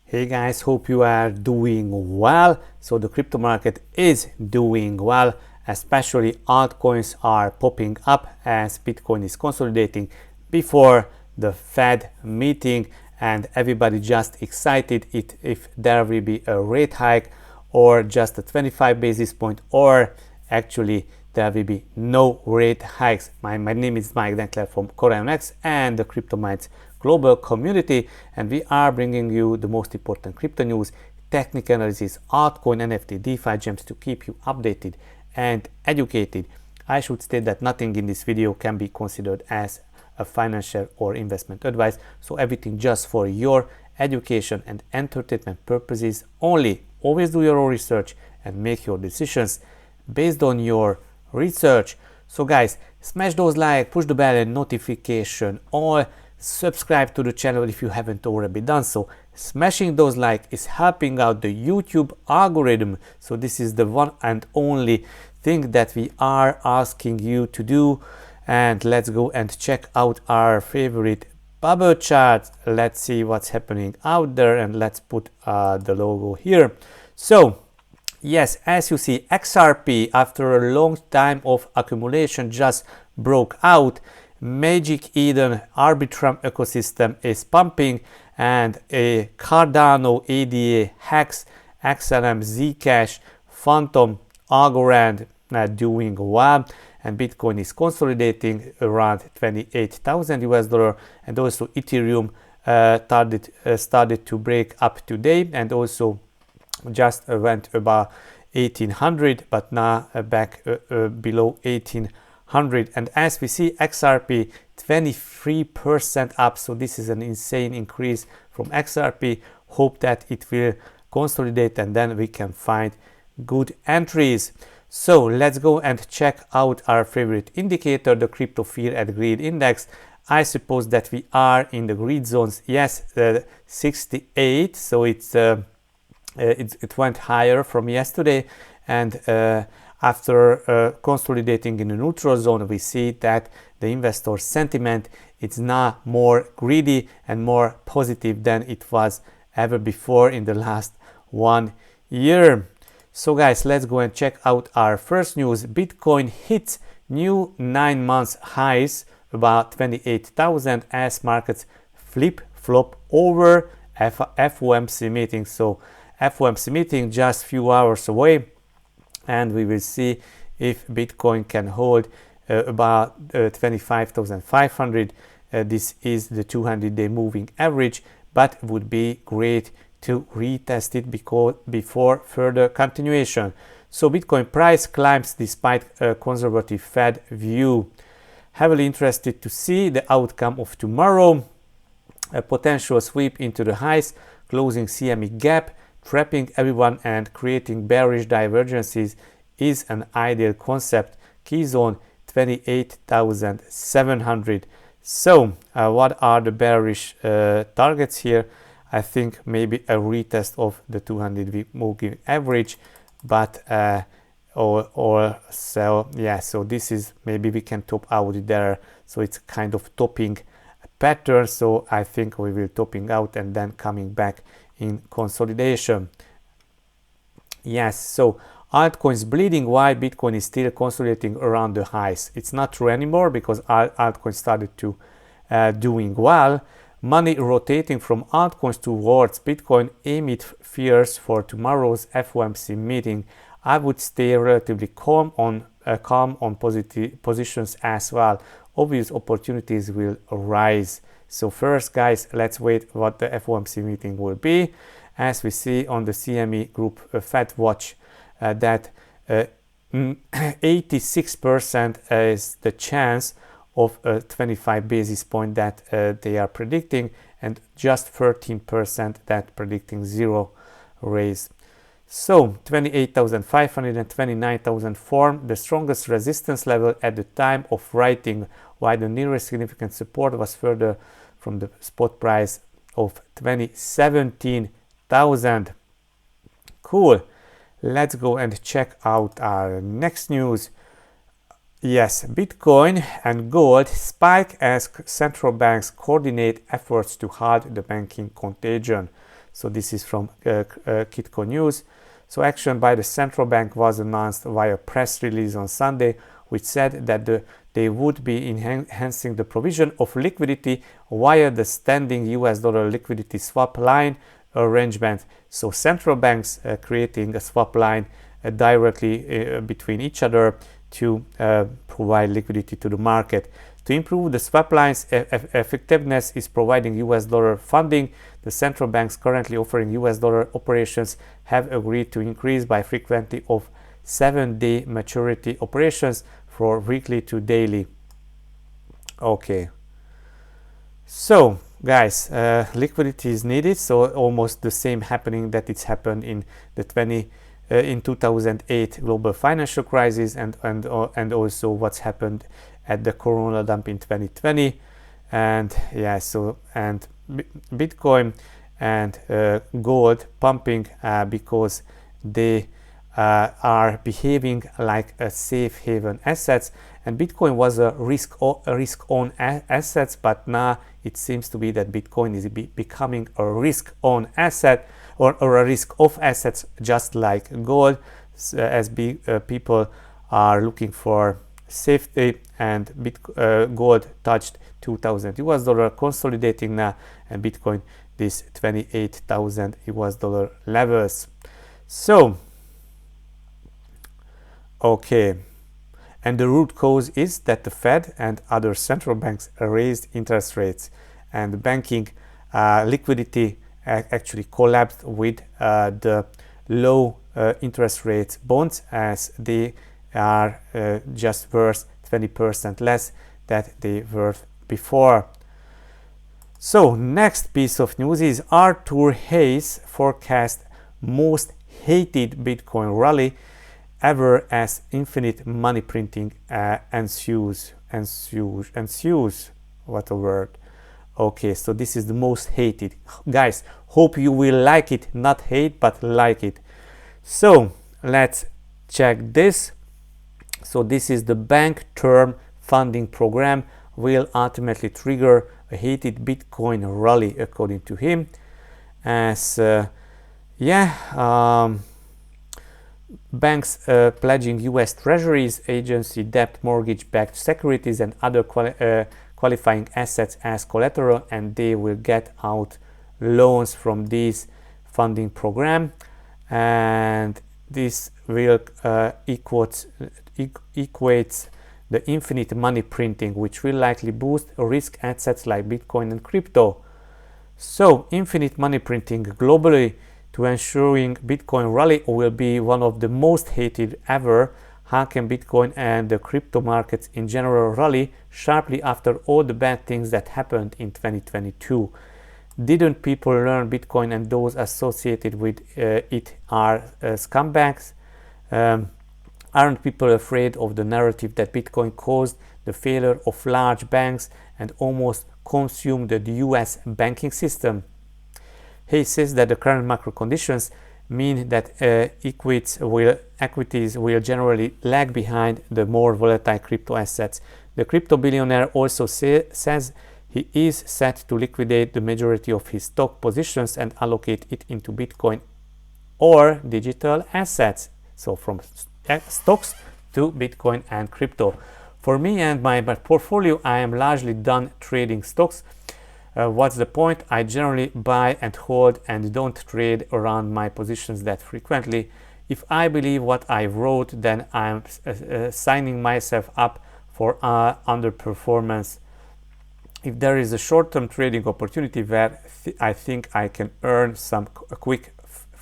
Hey guys, hope you are doing well. So the crypto market is doing well, especially altcoins are popping up as Bitcoin is consolidating before the Fed meeting, and everybody just excited if there will be a rate hike or just a 25 basis point, or actually there will be no rate hikes. My name is Mike Denkler from CorionX and the Crypto Minds global community, and we are bringing you the most important crypto news, technical analysis, altcoin, NFT, DeFi gems to keep you updated and educated. I should state that nothing in this video can be considered as a financial or investment advice, so everything just for your education and entertainment purposes only. Always do your own research and make your decisions based on your research. So guys, smash those like, push the bell and notification all. Subscribe to the channel if you haven't already done so. Smashing those like is helping out the YouTube algorithm, so this is the one and only thing that we are asking you to do. And let's go and check out our favorite bubble chart. Let's see what's happening out there, and let's put the logo here. So yes, as you see, XRP after a long time of accumulation just broke out. Magic Eden Arbitrum ecosystem is pumping, and a Cardano, ADA, Hex, XLM, Zcash, Phantom, Algorand doing well, and Bitcoin is consolidating around 28,000 US dollar, and also Ethereum started to break up today and also just went about 1800, but now back below 1800. And as we see, XRP 23% up, so this is an insane increase from XRP. Hope that it will consolidate and then we can find good entries. So let's go and check out our favorite indicator, the crypto fear and greed index. I suppose that we are in the greed zones. Yes, 68, so it went higher from yesterday, and after consolidating in the neutral zone, we see that the investor sentiment is now more greedy and more positive than it was ever before in the last 1 year. So guys, let's go and check out our first news. Bitcoin hits new 9 months highs, about 28,000, as markets flip-flop over FOMC meeting. So FOMC meeting just few hours away, and we will see if Bitcoin can hold about 25,500. This is the 200-day moving average, but would be great to retest it before further continuation. So Bitcoin price climbs despite a conservative Fed view. Heavily interested to see the outcome of tomorrow. A potential sweep into the highs, closing CME gap, trapping everyone and creating bearish divergences is an ideal concept. Key zone 28,700. So what are the bearish targets here? I think maybe a retest of the 200-week moving average, but or so yeah, so this is, maybe we can top out there, so it's kind of topping pattern. So I think we will topping out and then coming back in consolidation. Yes, so altcoins bleeding while Bitcoin is still consolidating around the highs. It's not true anymore because altcoins started to doing well. Money rotating from altcoins towards Bitcoin amid fears for tomorrow's FOMC meeting. I would stay relatively calm on positive positions as well. Obvious opportunities will arise. So first, guys, let's wait what the FOMC meeting will be. As we see on the CME group Fed Watch, that 86% is the chance of a 25 basis point that they are predicting, and just 13% that predicting zero raise. So 28,500 and 29,000 form the strongest resistance level at the time of writing, while the nearest significant support was further from the spot price of 17,000. Cool. Let's go and check out our next news. Yes, Bitcoin and gold spike as central banks coordinate efforts to halt the banking contagion. So this is from Kitco News. So action by the central bank was announced via press release on Sunday, which said that they would be enhancing the provision of liquidity via the standing US dollar liquidity swap line arrangement. So central banks creating a swap line directly between each other to provide liquidity to the market. To improve the swap line's effectiveness is providing US dollar funding. The central banks currently offering US dollar operations have agreed to increase by frequency of 7-day maturity operations for weekly to daily. Okay, so guys, liquidity is needed, so almost the same happening that it's happened in the in 2008 global financial crisis, and also what's happened at the corona dump in 2020. And yeah, so and Bitcoin and gold pumping because they are behaving like a safe haven assets, and Bitcoin was a risk on assets, but now it seems to be that Bitcoin is becoming a risk on asset, or a risk of assets, just like gold, as people are looking for safety. And gold touched 2,000 US dollar, consolidating now, and Bitcoin this 28,000 US dollar levels. So okay, and the root cause is that the Fed and other central banks raised interest rates, and the banking liquidity actually collapsed with the low interest rates bonds, as they are just worth 20% less that they were before. So next piece of news is Arthur Hayes forecast most hated Bitcoin rally ever as infinite money printing ensues. What a word. Okay, so this is the most hated. Guys, hope you will like it, not hate, but like it. So let's check this. So this is the bank term funding program will ultimately trigger a hated Bitcoin rally, according to him. As banks pledging US treasuries, agency debt, mortgage-backed securities, and other qualifying assets as collateral, and they will get out loans from this funding program, and this will equates the infinite money printing, which will likely boost risk assets like Bitcoin and crypto. So infinite money printing globally to ensuring Bitcoin rally will be one of the most hated ever. How can Bitcoin and the crypto markets in general rally sharply after all the bad things that happened in 2022? Didn't people learn Bitcoin and those associated with it are scumbags? Aren't people afraid of the narrative that Bitcoin caused the failure of large banks and almost consumed the US banking system? He says that the current macro conditions mean that equities will generally lag behind the more volatile crypto assets. The crypto billionaire also says he is set to liquidate the majority of his stock positions and allocate it into Bitcoin or digital assets. So from stocks to Bitcoin and crypto. For me and my portfolio, I am largely done trading stocks. What's the point? I generally buy and hold and don't trade around my positions that frequently. If I believe what I wrote, then I'm signing myself up for underperformance. If there is a short-term trading opportunity where I think I can earn some quick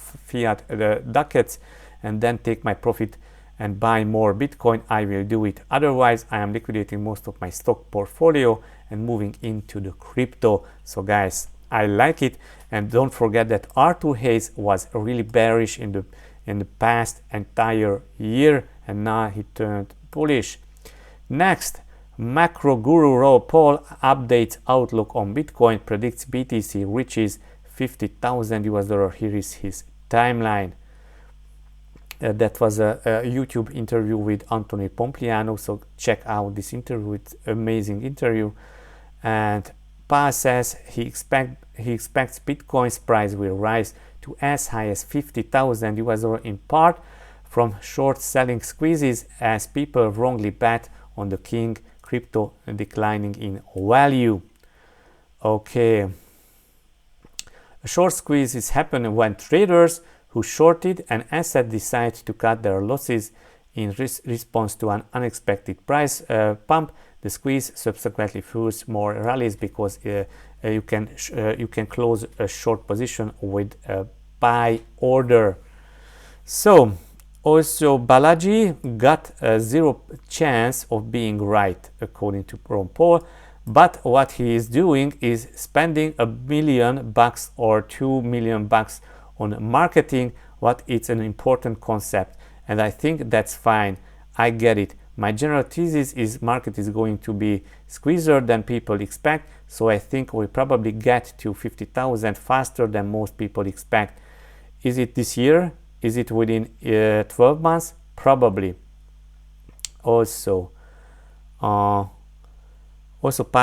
fiat ducats and then take my profit and buy more Bitcoin, I will do it. Otherwise, I am liquidating most of my stock portfolio and moving into the crypto. So guys, I like it, and don't forget that Arthur Hayes was really bearish in the past entire year, and now he turned bullish. Next, macro guru Rob Paul updates outlook on Bitcoin, predicts BTC reaches 50,000 US dollar. Here is his timeline. That was a YouTube interview with Anthony Pompliano, so check out this interview. It's amazing interview. And Pa says he expects Bitcoin's price will rise to as high as $50,000 in part from short selling squeezes as people wrongly bet on the king crypto declining in value. Okay. A short squeeze is happening when traders who shorted an asset decide to cut their losses in response to an unexpected price pump. The squeeze subsequently fuels more rallies because you can close a short position with a buy order. So also Balaji got a 0 chance of being right according to Ron Paul, but what he is doing is spending $1 million or $2 million on marketing. What it's an important concept, and I think that's fine. I get it. My general thesis is market is going to be squeezier than people expect, so I think we'll probably get to 50,000 faster than most people expect. Is it this year? Is it within 12 months? Probably. Also, Pa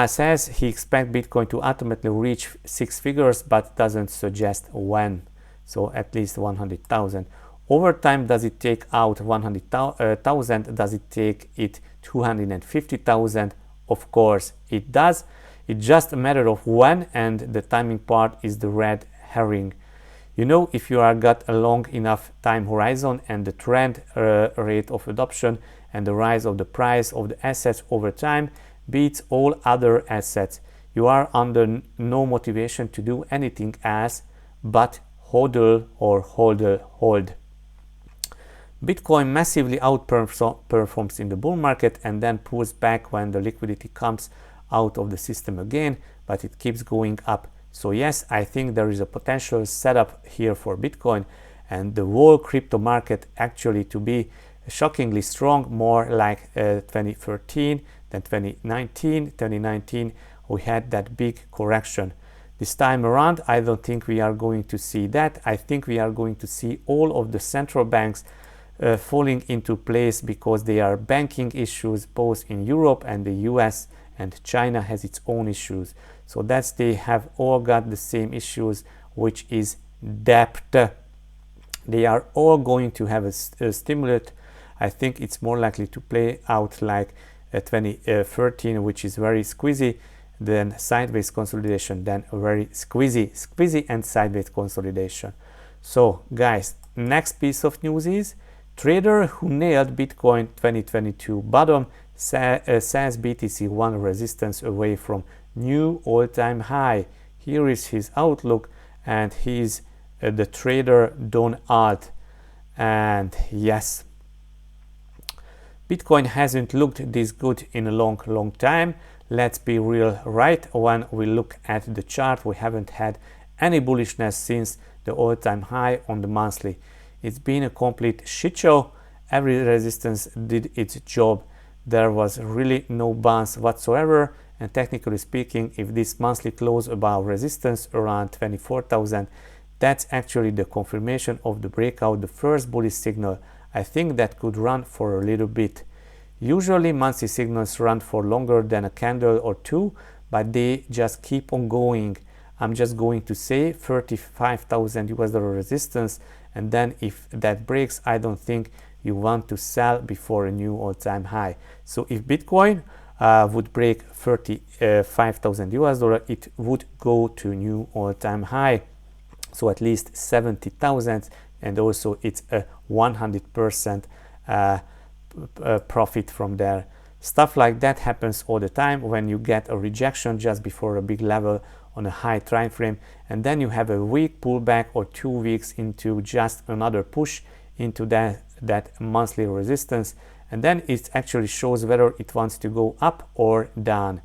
says he expects Bitcoin to ultimately reach 6 figures, but doesn't suggest when. So at least 100,000. Over time, does it take out 100,000? Does it take it 250,000? Of course it does. It's just a matter of when, and the timing part is the red herring. You know, if you are got a long enough time horizon and the trend rate of adoption and the rise of the price of the assets over time beats all other assets, you are under no motivation to do anything else but hodl or hold. Bitcoin massively outperforms in the bull market and then pulls back when the liquidity comes out of the system again, but it keeps going up. So yes, I think there is a potential setup here for Bitcoin and the whole crypto market actually to be shockingly strong, more like 2013 than 2019. 2019 we had that big correction. This time around, I don't think we are going to see that. I think we are going to see all of the central banks falling into place because they are banking issues both in Europe and the US, and China has its own issues. So that's they have all got the same issues, which is debt. They are all going to have a stimulus. I think it's more likely to play out like 2013, which is very squeezy, then sideways consolidation, then very squeezy and sideways consolidation. So guys, next piece of news is trader who nailed Bitcoin 2022 bottom says BTC 1 resistance away from new all-time high. Here is his outlook, and he's the trader Don Alt. And yes, Bitcoin hasn't looked this good in a long time. Let's be real, right? When we look at the chart, we haven't had any bullishness since the all-time high on the monthly. It's been a complete shit show. Every resistance did its job. There was really no bounce whatsoever, and technically speaking, if this monthly close above resistance around 24,000, that's actually the confirmation of the breakout, the first bullish signal. I think that could run for a little bit. Usually monthly signals run for longer than a candle or two, but they just keep on going. I'm just going to say $35,000 resistance, and then if that breaks, I don't think you want to sell before a new all-time high. So if Bitcoin would break $35,000, it would go to new all-time high. So at least 70,000, and also it's a 100% profit from there. Stuff like that happens all the time when you get a rejection just before a big level on a high time frame, and then you have a weak pullback or 2 weeks into just another push into that monthly resistance, and then it actually shows whether it wants to go up or down.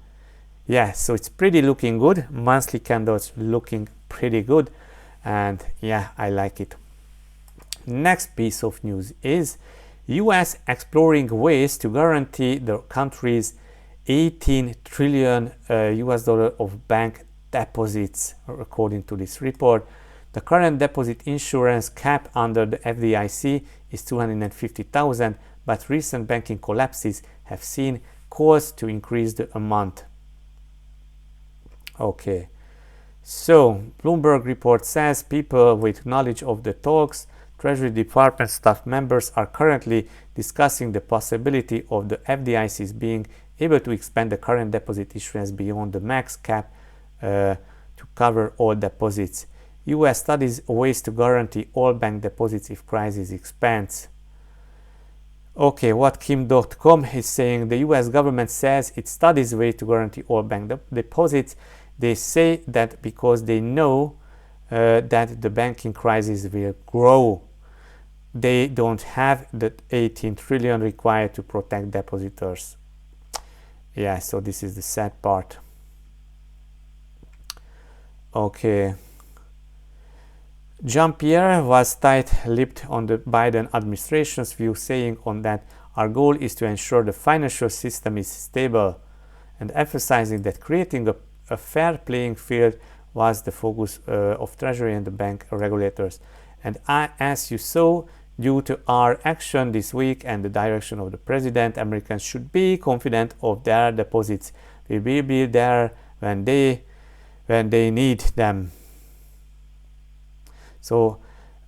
Yeah, so it's pretty looking good. Monthly candles looking pretty good, and yeah, I like it. Next piece of news is US exploring ways to guarantee the country's 18 trillion US dollar of bank deposits, according to this report. The current deposit insurance cap under the FDIC is 250,000, but recent banking collapses have seen calls to increase the amount. Okay, so Bloomberg report says people with knowledge of the talks, Treasury Department staff members are currently discussing the possibility of the FDIC's being able to expand the current deposit issuance beyond the max cap to cover all deposits. US studies ways to guarantee all bank deposits if crisis expands. Okay, what Kim.com is saying, the US government says it studies ways to guarantee all bank deposits. They say that because they know that the banking crisis will grow. They don't have the 18 trillion required to protect depositors. Yeah, so this is the sad part. Okay. Jean-Pierre was tight-lipped on the Biden administration's view, saying on that our goal is to ensure the financial system is stable, and emphasizing that creating a fair playing field was the focus of Treasury and the bank regulators. And as you saw, due to our action this week and the direction of the president, Americans should be confident of their deposits. We will be there when they need them. So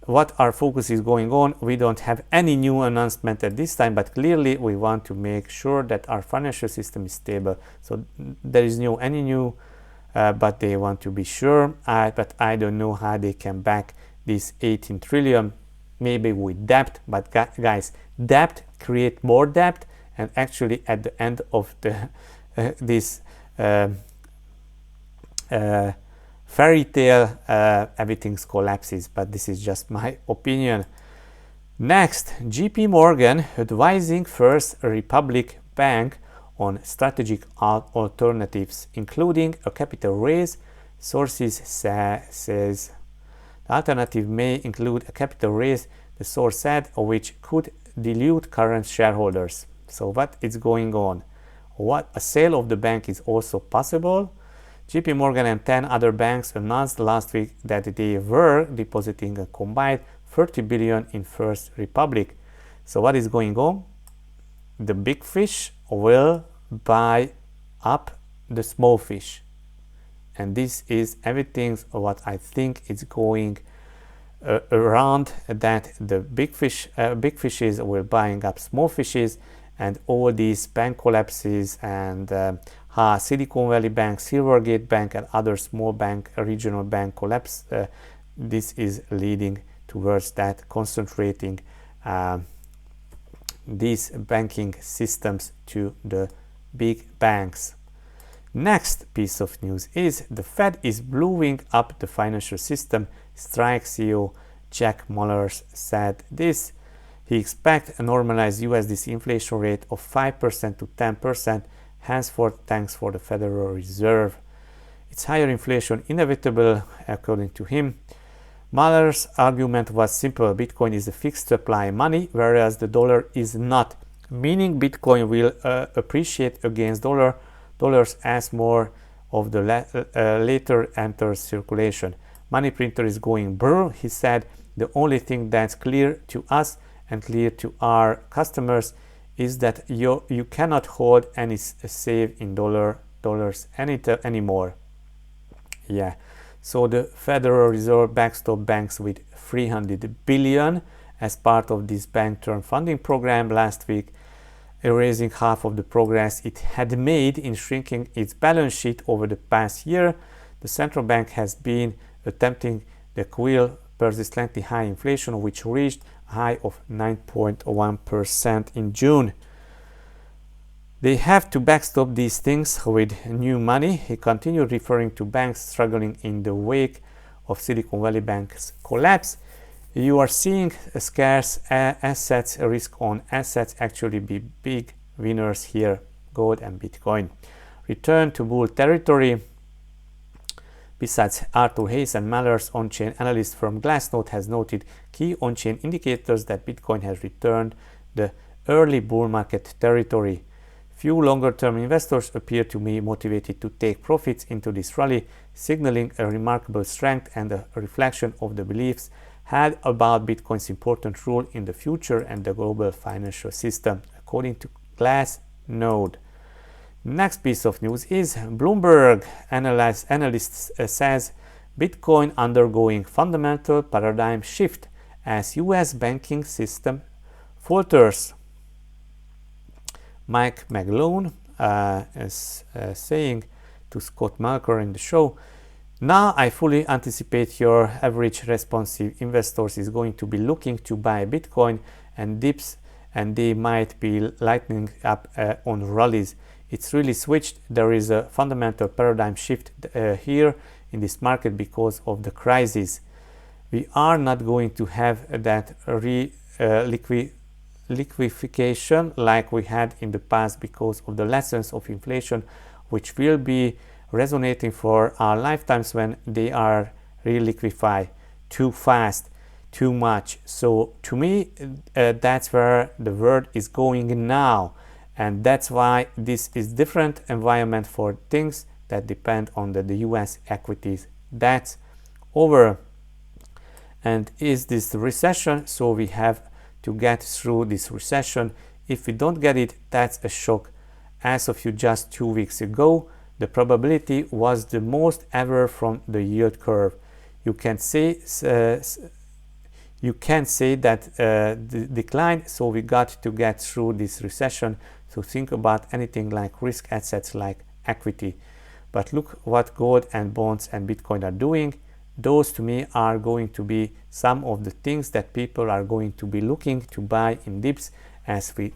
what our focus is going on, we don't have any new announcement at this time, but clearly we want to make sure that our financial system is stable. So there is no any new, but they want to be sure. But I don't know how they can back this 18 trillion, maybe with debt. But guys, debt create more debt, and actually at the end of the this fairy tale, everything collapses, but this is just my opinion. Next, JP Morgan advising First Republic Bank on strategic alternatives, including a capital raise. Sources says the alternative may include a capital raise, the source said, which could dilute current shareholders. So what is going on? What a sale of the bank is also possible. JP Morgan and 10 other banks announced last week that they were depositing a combined 30 billion in First Republic. So what is going on? The big fish will buy up the small fish. And this is everything what I think is going around, that the big fishes will buying up small fishes, and all these bank collapses and Silicon Valley Bank, Silvergate Bank, and other small bank, regional bank collapse. This is leading towards that, concentrating these banking systems to the big banks. Next piece of news is the Fed is blowing up the financial system. Strike CEO Jack Mallers said this. He expects a normalized USD inflation rate of 5% to 10%, henceforth thanks for the Federal Reserve. It's higher inflation inevitable, according to him. Mallers' argument was simple. Bitcoin is a fixed supply money, whereas the dollar is not, meaning Bitcoin will appreciate against dollars as more of the later enters circulation. Money printer is going brr, he said. The only thing that's clear to us and clear to our customers is that you cannot hold any save in dollars anymore. Yeah, so the Federal Reserve backstopped banks with 300 billion as part of this bank term funding program last week, erasing half of the progress it had made in shrinking its balance sheet over the past year. The central bank has been attempting to quell persistently high inflation, which reached a high of 9.1% in June. They have to backstop these things with new money. He continued, referring to banks struggling in the wake of Silicon Valley Bank's collapse. You are seeing scarce assets, risk on assets actually be big winners here, gold and Bitcoin. Return to bull territory. Besides Arthur Hayes and Mallers, on-chain analyst from Glassnode has noted key on-chain indicators that Bitcoin has returned the early bull market territory. Few longer-term investors appear to be motivated to take profits into this rally, signaling a remarkable strength and a reflection of the beliefs had about Bitcoin's important role in the future and the global financial system, according to Glassnode. Next piece of news is Bloomberg analyst says Bitcoin undergoing fundamental paradigm shift as US banking system falters. Mike McGlone is saying to Scott Malker in the show, now I fully anticipate your average responsive investors is going to be looking to buy Bitcoin and dips, and they might be lightening up on rallies. It's really switched. There is a fundamental paradigm shift here in this market because of the crisis. We are not going to have that liquefaction like we had in the past because of the lessons of inflation, which will be resonating for our lifetimes when they are re-liquefy too fast, too much. So to me, that's where the world is going now, and that's why this is different environment for things that depend on the US equities. That's over. And is this recession? So we have to get through this recession. If we don't get it, that's a shock. As of just 2 weeks ago, the probability was the most ever from the yield curve. You can say that the decline. So we got to get through this recession. So think about anything like risk assets like equity. But look what gold and bonds and Bitcoin are doing. Those to me are going to be some of the things that people are going to be looking to buy in dips as we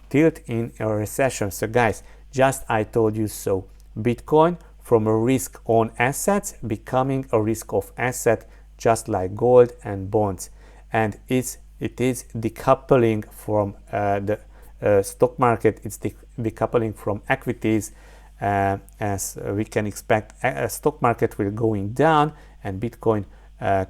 tilt in a recession. So guys, just I told you so. Bitcoin from a risk on assets becoming a risk of asset, just like gold and bonds. And it is decoupling from the stock market. It's decoupling from equities. As we can expect, a stock market will going down and Bitcoin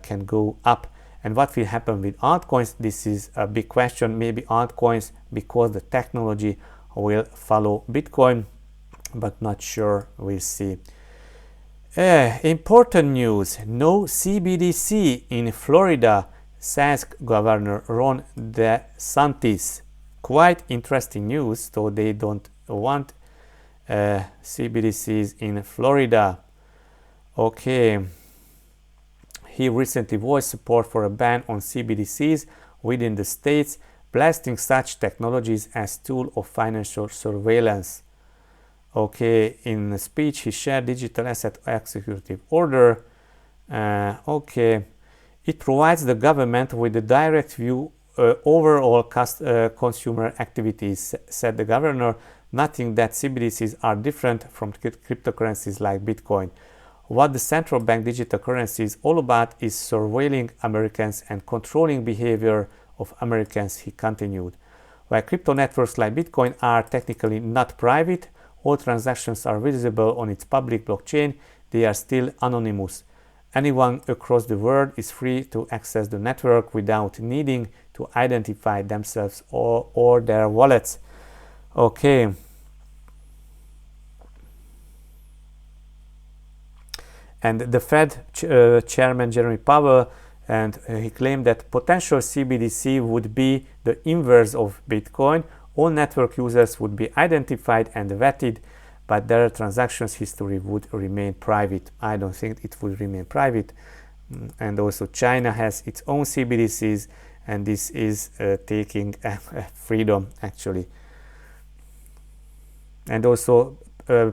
can go up. And what will happen with altcoins? This is a big question. Maybe altcoins, because the technology will follow Bitcoin, but not sure. We'll see. Important news: no CBDC in Florida, says Governor Ron DeSantis. Quite interesting news. So they don't want CBDCs in Florida. Okay. He recently voiced support for a ban on CBDCs within the states, blasting such technologies as tool of financial surveillance. Okay, in a speech he shared digital asset executive order. Okay, it provides the government with a direct view overall consumer activities, said the governor, noting that CBDCs are different from cryptocurrencies like Bitcoin. What the central bank digital currency is all about is surveilling Americans and controlling behavior of Americans, he continued. While crypto networks like Bitcoin are technically not private, all transactions are visible on its public blockchain, they are still anonymous. Anyone across the world is free to access the network without needing to identify themselves or their wallets. Okay. And the Fed chairman Jeremy Powell, and he claimed that potential CBDC would be the inverse of Bitcoin. All network users would be identified and vetted, but their transactions history would remain private. I don't think it will remain private. And also China has its own CBDCs, and this is taking freedom actually. And also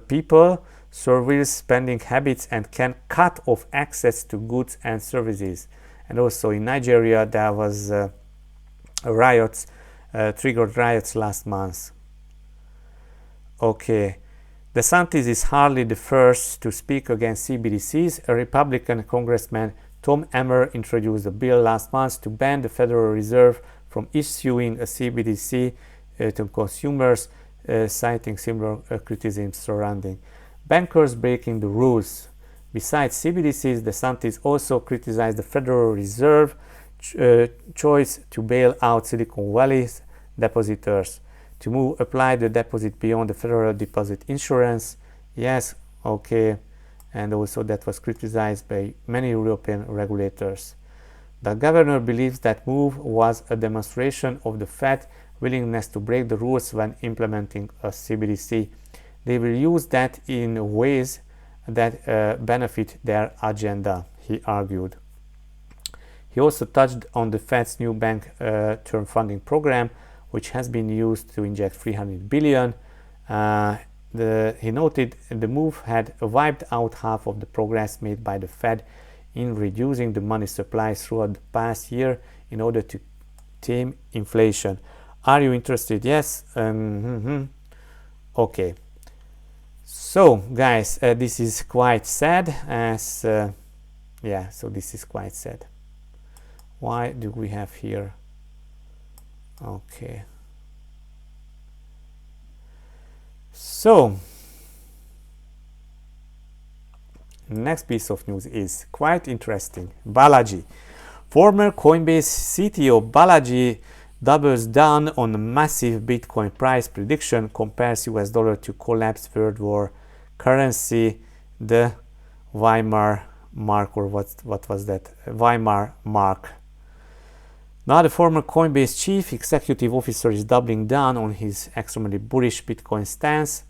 people surveil spending habits and can cut off access to goods and services. And also in Nigeria there was riots, triggered riots last month. Okay, DeSantis is hardly the first to speak against CBDCs. A Republican Congressman, Tom Emmer, introduced a bill last month to ban the Federal Reserve from issuing a CBDC to consumers, citing similar criticism surrounding bankers breaking the rules. Besides CBDCs, DeSantis also criticized the Federal Reserve choice to bail out Silicon Valley's depositors, to apply the deposit beyond the federal deposit insurance. Yes, okay, and also that was criticized by many European regulators. The governor believes that move was a demonstration of the Fed's willingness to break the rules when implementing a CBDC. they will use that in ways that benefit their agenda, he argued. He also touched on the Fed's new bank term funding program, which has been used to inject $300 billion. He noted the move had wiped out half of the progress made by the Fed in reducing the money supply throughout the past year in order to tame inflation. Are you interested? Yes. Okay. So, guys, this is quite sad. So this is quite sad. Why do we have here? Okay. So, next piece of news is quite interesting. Balaji. Former Coinbase CTO Balaji doubles down on a massive Bitcoin price prediction, compares US dollar to collapsed World War currency, the Weimar mark, or what was that? Weimar mark. Now the former Coinbase chief executive officer is doubling down on his extremely bullish Bitcoin stance,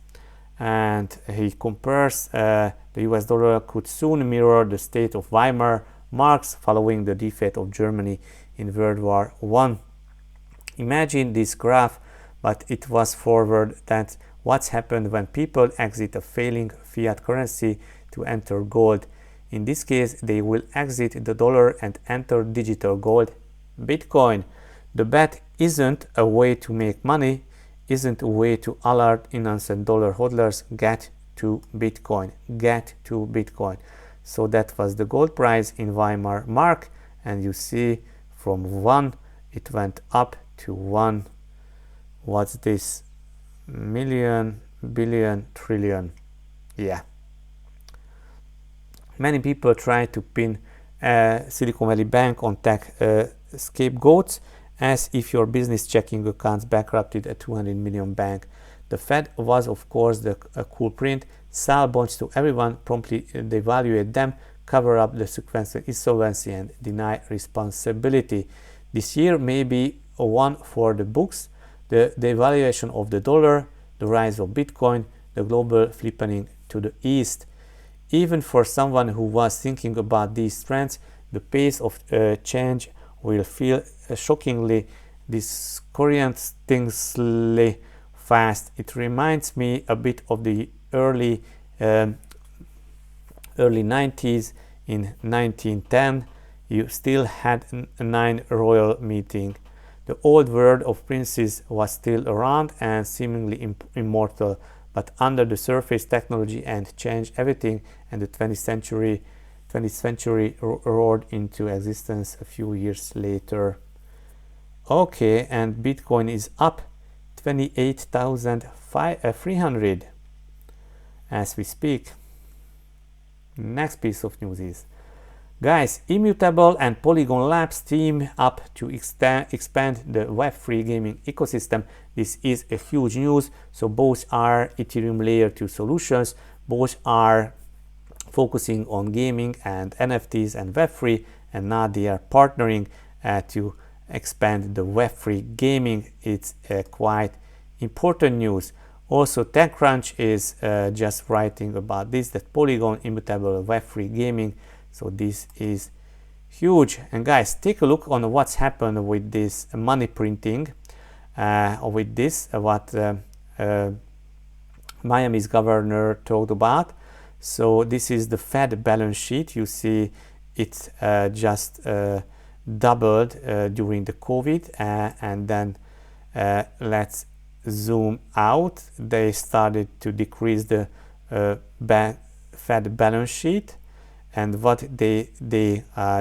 and he compares the US dollar could soon mirror the state of Weimar marks following the defeat of Germany in World War I. Imagine this graph, but it was forward that what's happened when people exit a failing fiat currency to enter gold. In this case, they will exit the dollar and enter digital gold, Bitcoin. The bet isn't a way to make money, isn't a way to alert innocent dollar hodlers, get to Bitcoin, get to Bitcoin. So that was the gold price in Weimar mark, and you see from 1 it went up to 1, what's this, million, billion, trillion. Yeah. Many people try to pin Silicon Valley Bank on tech scapegoats, as if your business checking accounts bankrupted a 200 million bank. The Fed was, of course, the culprit. Sell bonds to everyone, promptly devaluate them, cover up the sequential insolvency, and deny responsibility. This year may be one for the books: the devaluation of the dollar, the rise of Bitcoin, the global flipping to the east. Even for someone who was thinking about these trends, the pace of change will feel shockingly, disorientingly fast. It reminds me a bit of the early 90s. In 1910, you still had a 9 royal meeting. The old world of princes was still around and seemingly immortal, but under the surface, technology and changed everything, and the 20th century roared into existence a few years later. Okay, and Bitcoin is up 28,300 as we speak. Next piece of news is, guys, Immutable and Polygon Labs team up to expand the Web3 gaming ecosystem. This is a huge news. So both are Ethereum layer 2 solutions, both are focusing on gaming and NFTs and Web3, and now they are partnering to expand the Web3 gaming. It's quite important news. Also, TechCrunch is just writing about this, that Polygon Immutable Web3 gaming. So this is huge. And guys, take a look on what's happened with this money printing, with this, what Miami's governor talked about. So this is the Fed balance sheet. You see it just doubled during the COVID, and then let's zoom out. They started to decrease the Fed balance sheet, and what they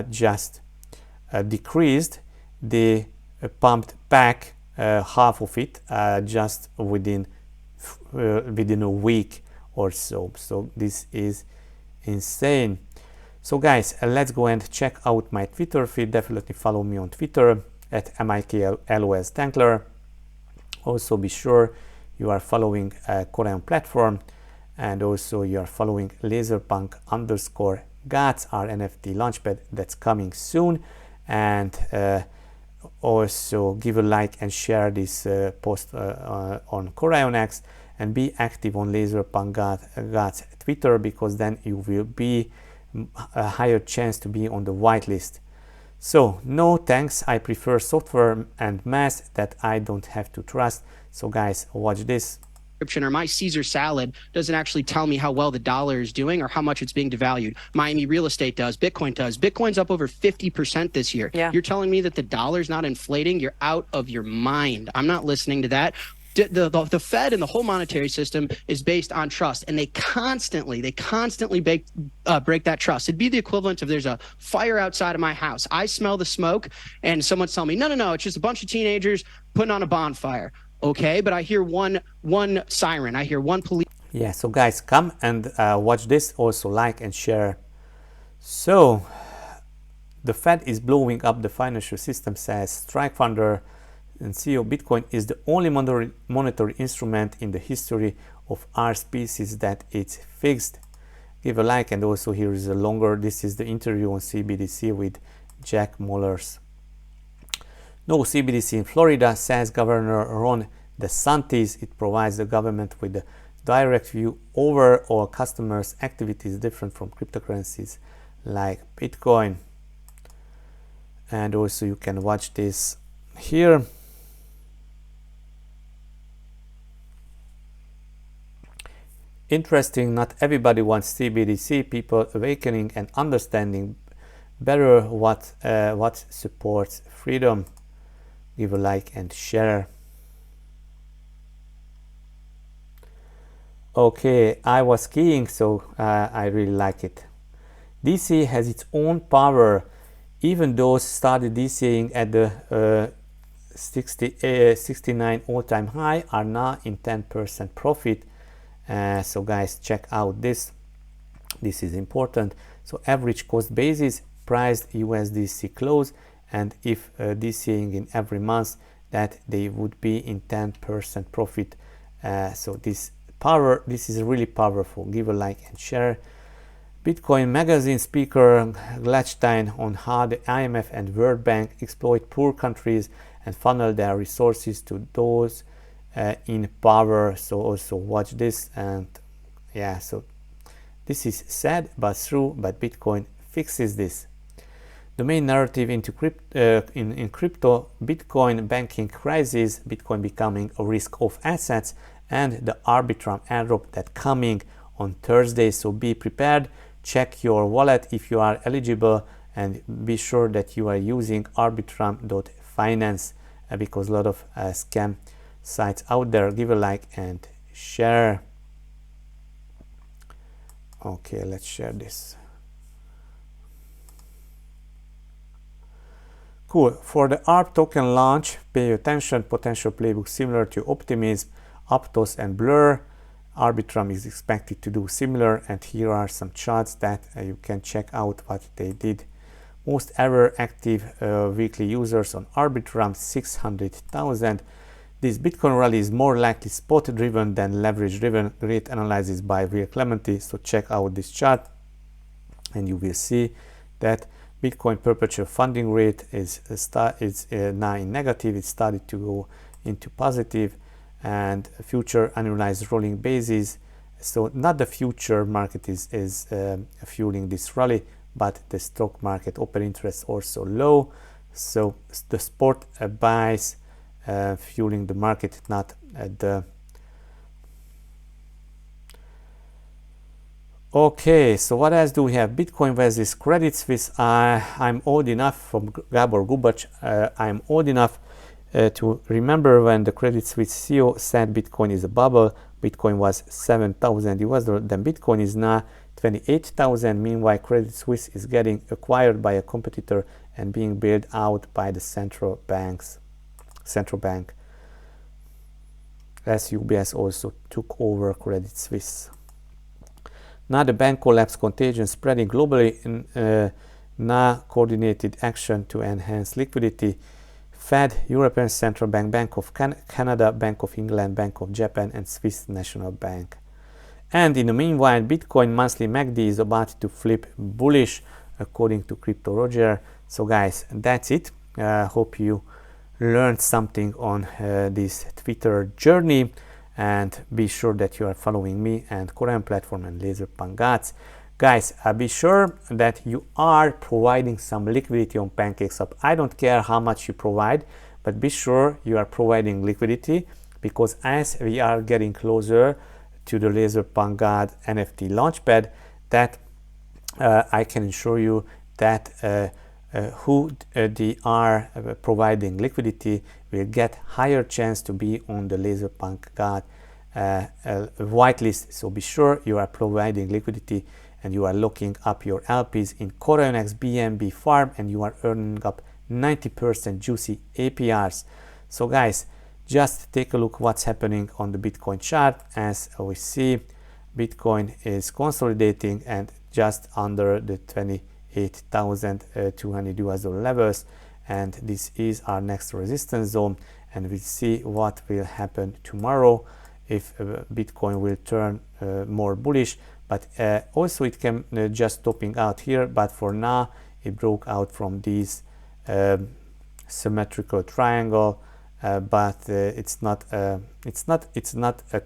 just decreased, they pumped back half of it just within a week or so. So this is insane. So guys, let's go and check out my Twitter feed. Definitely follow me on Twitter at MIKLOS. Also be sure you are following Corion platform, and also you are following laserpunk_gats, our NFT launchpad that's coming soon. And also give a like and share this post on CorionX, and be active on God's Twitter, because then you will be a higher chance to be on the whitelist. So no thanks, I prefer software and math that I don't have to trust. So guys, watch this. Or my Caesar salad doesn't actually tell me how well the dollar is doing or how much it's being devalued. Miami real estate does. Bitcoin does. Bitcoin's up over 50% this year. Yeah. You're telling me that the dollar's not inflating? You're out of your mind. I'm not listening to that. The Fed and the whole monetary system is based on trust, and they constantly break that trust. It'd be the equivalent of there's a fire outside of my house. I smell the smoke, and someone's telling me, no, it's just a bunch of teenagers putting on a bonfire. Okay, but I hear one siren. I hear one police. Yeah, so guys, come and watch this. Also like and share. So the Fed is blowing up the financial system, says Strike founder and CEO. Bitcoin is the only monetary instrument in the history of our species that it's fixed. Give a like, and also here is a longer. This is the interview on CBDC with Jack Mollers. No CBDC in Florida, says Governor Ron DeSantis. It provides the government with a direct view over all customers' activities, different from cryptocurrencies like Bitcoin. And also you can watch this here. Interesting, not everybody wants CBDC. People awakening and understanding better what supports freedom. Give a like and share. Okay, I was skiing, so I really like it. DC has its own power. Even those started DCing at the 69 all-time high are now in 10% profit. So guys, check out this. This is important. So average cost basis, priced USDC close, and if DCing in every month, that they would be in 10% profit. So this is really powerful. Give a like and share. Bitcoin Magazine speaker Gladstein on how the IMF and World Bank exploit poor countries and funnel their resources to those in power. So also watch this. And yeah, so this is sad but true, but Bitcoin fixes this. The main narrative into in crypto, Bitcoin banking crisis, Bitcoin becoming a risk-off assets, and the Arbitrum airdrop that coming on Thursday. So be prepared. Check your wallet if you are eligible, and be sure that you are using Arbitrum.finance because a lot of scam sites out there. Give a like and share. Okay, let's share this. Cool. For the ARP token launch, pay attention. Potential playbook similar to Optimism, Aptos and Blur. Arbitrum is expected to do similar, and here are some charts that you can check out what they did. Most ever active weekly users on Arbitrum, 600,000. This Bitcoin rally is more likely spot driven than leverage driven. Great analysis by Will Clementi. So check out this chart and you will see that Bitcoin perpetual funding rate is now in negative. It started to go into positive, and future annualized rolling basis. So not the future market is fueling this rally, but the stock market open interest also low. So the sport buys fueling the market, not the. Okay, so what else do we have? Bitcoin versus Credit Suisse. I'm old enough, from Gabor Gubac, I'm old enough to remember when the Credit Suisse CEO said Bitcoin is a bubble. Bitcoin was $7,000, then Bitcoin is now 28,000. Meanwhile, Credit Suisse is getting acquired by a competitor and being bailed out by the central bank. As UBS also took over Credit Suisse. Now the bank collapse contagion spreading globally in now coordinated action to enhance liquidity. Fed, European Central Bank, Bank of Canada, Bank of England, Bank of Japan, and Swiss National Bank. And in the meanwhile, Bitcoin monthly MACD is about to flip bullish, according to Crypto Roger. So guys, that's it. Hope you learned something on this Twitter journey. and be sure that you are following me and Corion platform and Laserpunk Gods. Guys, be sure that you are providing some liquidity on PancakeSwap. I don't care how much you provide, but be sure you are providing liquidity, because as we are getting closer to the Laserpunk God NFT launchpad, that I can assure you that who they are providing liquidity will get higher chance to be on the Laserpunk God whitelist. So be sure you are providing liquidity and you are locking up your LPs in CorionX BNB farm, and you are earning up 90% juicy APRs. So guys, just take a look what's happening on the Bitcoin chart. As we see, Bitcoin is consolidating and just under the 28,200 US dollar levels, and this is our next resistance zone, and we'll see what will happen tomorrow, if Bitcoin will turn more bullish. But also it can just topping out here, but for now it broke out from this symmetrical triangle, but it's not a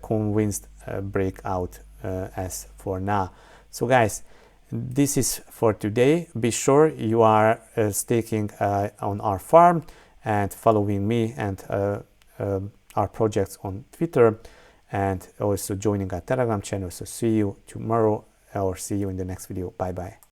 convinced breakout as for now. So guys, this is for today. Be sure you are staking on our farm and following me and our projects on Twitter, and also joining our Telegram channel. So see you tomorrow, or see you in the next video. Bye bye.